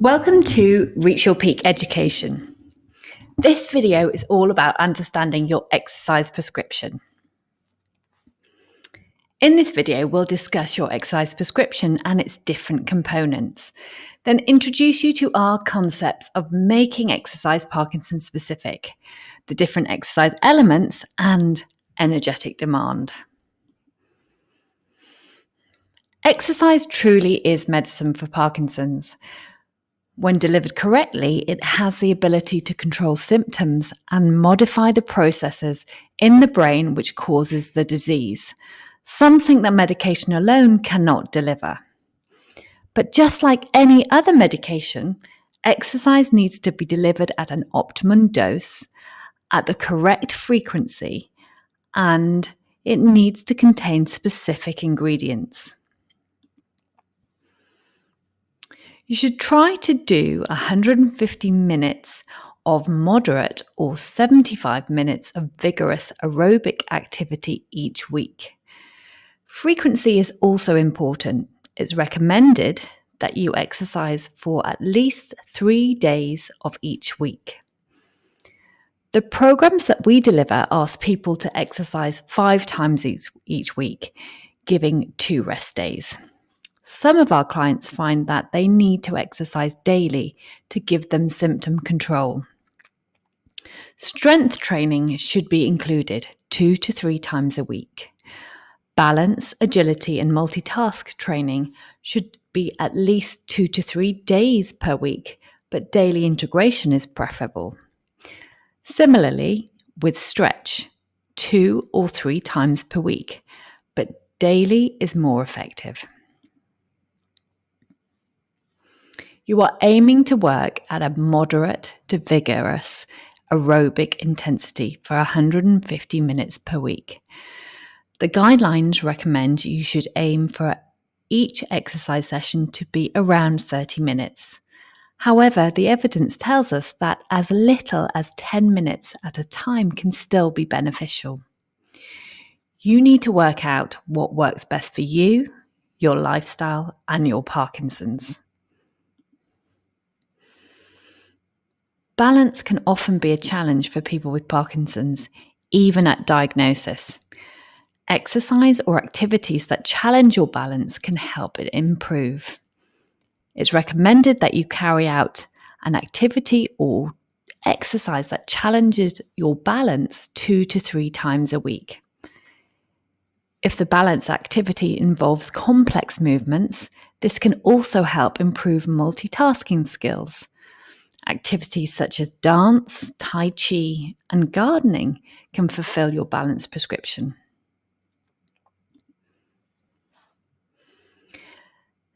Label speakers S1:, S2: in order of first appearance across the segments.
S1: Welcome to Reach Your Peak Education. This video is all about understanding your exercise prescription. In this video, we'll discuss your exercise prescription and its different components, then introduce you to our concepts of making exercise Parkinson specific, the different exercise elements, and energetic demand. Exercise truly is medicine for Parkinson's. When delivered correctly, it has the ability to control symptoms and modify the processes in the brain which causes the disease, something that medication alone cannot deliver. But just like any other medication, exercise needs to be delivered at an optimum dose, at the correct frequency, and it needs to contain specific ingredients. You should try to do 150 minutes of moderate or 75 minutes of vigorous aerobic activity each week. Frequency is also important. It's recommended that you exercise for at least 3 days of each week. The programs that we deliver ask people to exercise 5 times each week, giving 2 rest days. Some of our clients find that they need to exercise daily to give them symptom control. Strength training should be included 2 to 3 times a week. Balance, agility, and multitask training should be at least 2 to 3 days per week, but daily integration is preferable. Similarly, with stretch, 2 or 3 times per week, but daily is more effective. You are aiming to work at a moderate to vigorous aerobic intensity for 150 minutes per week. The guidelines recommend you should aim for each exercise session to be around 30 minutes. However, the evidence tells us that as little as 10 minutes at a time can still be beneficial. You need to work out what works best for you, your lifestyle, and your Parkinson's. Balance can often be a challenge for people with Parkinson's, even at diagnosis. Exercise or activities that challenge your balance can help it improve. It's recommended that you carry out an activity or exercise that challenges your balance 2 to 3 times a week. If the balance activity involves complex movements, this can also help improve multitasking skills. Activities such as dance, tai chi, and gardening can fulfill your balance prescription.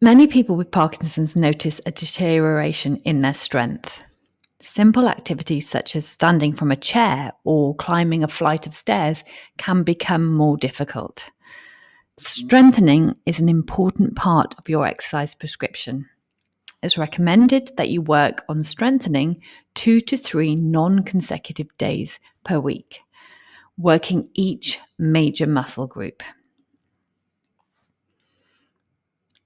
S1: Many people with Parkinson's notice a deterioration in their strength. Simple activities such as standing from a chair or climbing a flight of stairs can become more difficult. Strengthening is an important part of your exercise prescription. It's recommended that you work on strengthening 2 to 3 non-consecutive days per week, working each major muscle group.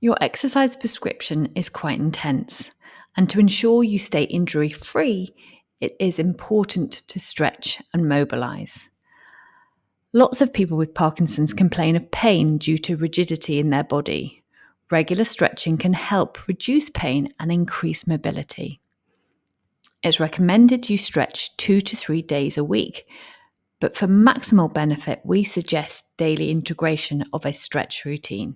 S1: Your exercise prescription is quite intense, and to ensure you stay injury-free, it is important to stretch and mobilize. Lots of people with Parkinson's complain of pain due to rigidity in their body. Regular stretching can help reduce pain and increase mobility. It's recommended you stretch 2 to 3 days a week, but for maximal benefit, we suggest daily integration of a stretch routine.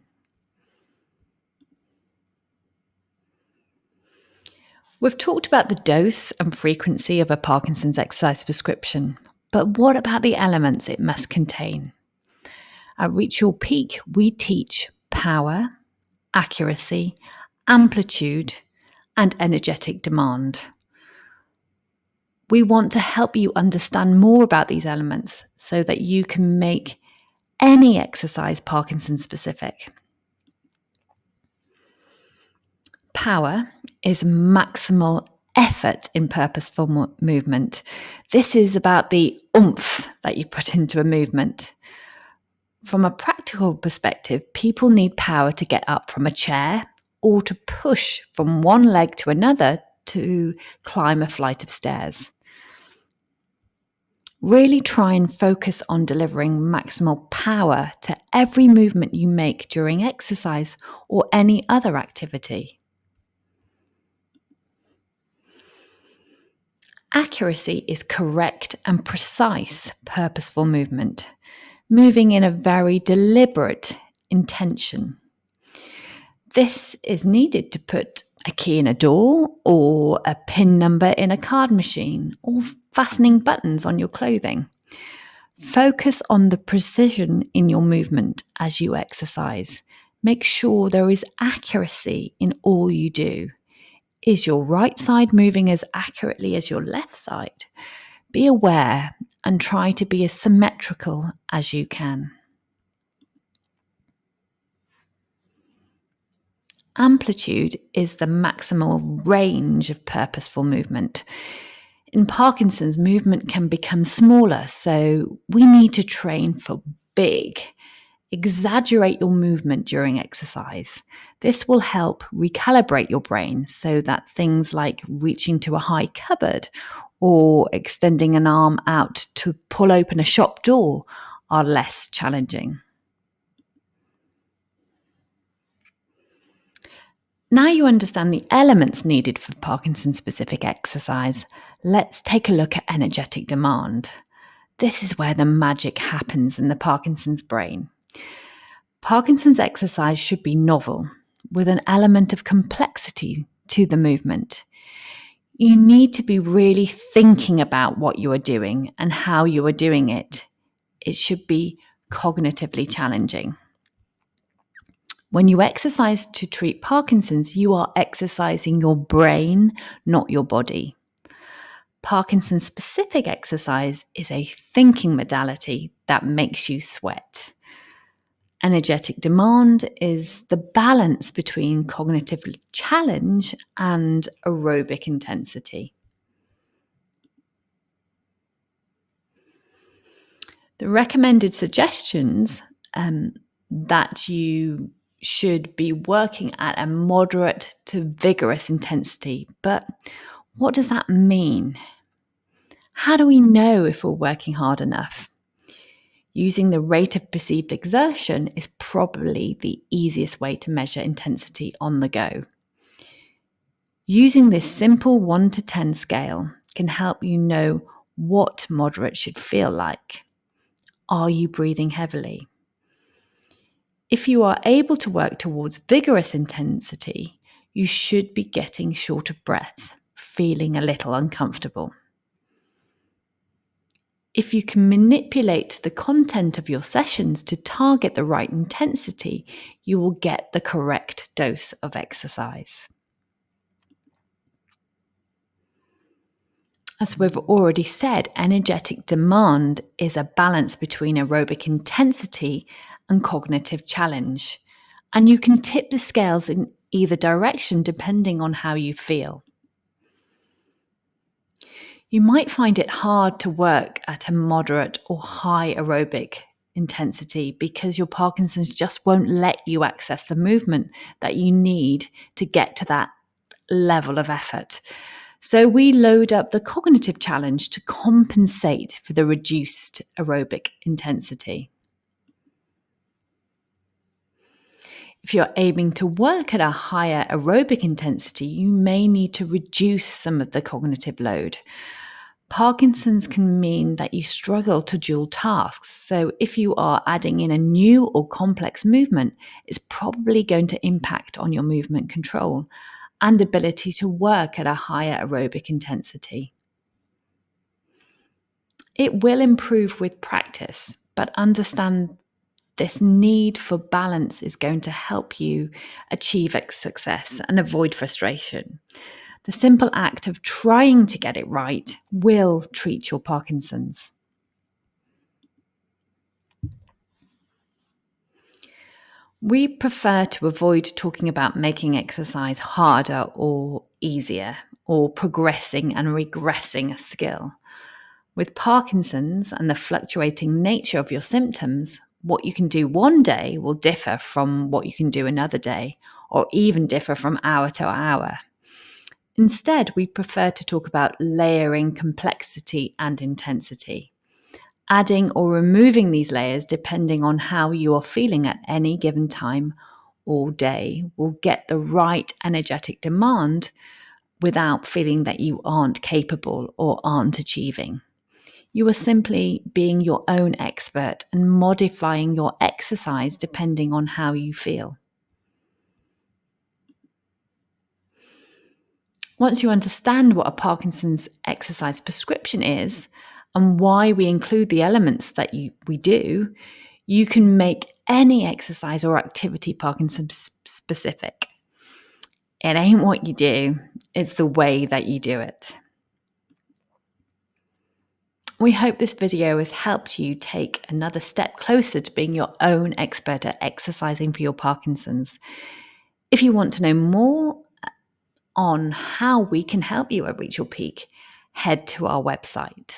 S1: We've talked about the dose and frequency of a Parkinson's exercise prescription, but what about the elements it must contain? At Reach Your Peak, we teach power, accuracy, amplitude, and energetic demand. We want to help you understand more about these elements so that you can make any exercise Parkinson specific. Power is maximal effort in purposeful movement. This is about the oomph that you put into a movement. From a practical perspective, people need power to get up from a chair or to push from one leg to another to climb a flight of stairs. Really try and focus on delivering maximal power to every movement you make during exercise or any other activity. Accuracy is correct and precise, purposeful movement, moving in a very deliberate intention. This is needed to put a key in a door or a PIN number in a card machine or fastening buttons on your clothing. Focus on the precision in your movement as you exercise. Make sure there is accuracy in all you do. Is your right side moving as accurately as your left side? Be aware and try to be as symmetrical as you can. Amplitude is the maximal range of purposeful movement. In Parkinson's, movement can become smaller, so we need to train for big. Exaggerate your movement during exercise. This will help recalibrate your brain so that things like reaching to a high cupboard or extending an arm out to pull open a shop door are less challenging. Now you understand the elements needed for Parkinson-specific exercise, let's take a look at energetic demand. This is where the magic happens in the Parkinson's brain. Parkinson's exercise should be novel, with an element of complexity to the movement. You need to be really thinking about what you are doing and how you are doing it. It should be cognitively challenging. When you exercise to treat Parkinson's, you are exercising your brain, not your body. Parkinson-specific exercise is a thinking modality that makes you sweat. Energetic demand is the balance between cognitive challenge and aerobic intensity. The recommended suggestions that you should be working at a moderate to vigorous intensity. But what does that mean? How do we know if we're working hard enough? Using the rate of perceived exertion is probably the easiest way to measure intensity on the go. Using this simple 1 to 10 scale can help you know what moderate should feel like. Are you breathing heavily? If you are able to work towards vigorous intensity, you should be getting short of breath, feeling a little uncomfortable. If you can manipulate the content of your sessions to target the right intensity, you will get the correct dose of exercise. As we've already said, energetic demand is a balance between aerobic intensity and cognitive challenge, and you can tip the scales in either direction depending on how you feel. You might find it hard to work at a moderate or high aerobic intensity because your Parkinson's just won't let you access the movement that you need to get to that level of effort. So we load up the cognitive challenge to compensate for the reduced aerobic intensity. If you're aiming to work at a higher aerobic intensity, you may need to reduce some of the cognitive load. Parkinson's can mean that you struggle to dual tasks. So if you are adding in a new or complex movement, it's probably going to impact on your movement control and ability to work at a higher aerobic intensity. It will improve with practice, but understand this need for balance is going to help you achieve success and avoid frustration. The simple act of trying to get it right will treat your Parkinson's. We prefer to avoid talking about making exercise harder or easier, or progressing and regressing a skill. With Parkinson's and the fluctuating nature of your symptoms, what you can do one day will differ from what you can do another day, or even differ from hour to hour. Instead, we prefer to talk about layering complexity and intensity. Adding or removing these layers depending on how you are feeling at any given time or day will get the right energetic demand without feeling that you aren't capable or aren't achieving. You are simply being your own expert and modifying your exercise depending on how you feel. Once you understand what a Parkinson's exercise prescription is and why we include the elements that we do, you can make any exercise or activity Parkinson's specific. It ain't what you do, it's the way that you do it. We hope this video has helped you take another step closer to being your own expert at exercising for your Parkinson's. If you want to know more on how we can help you reach your peak, head to our website.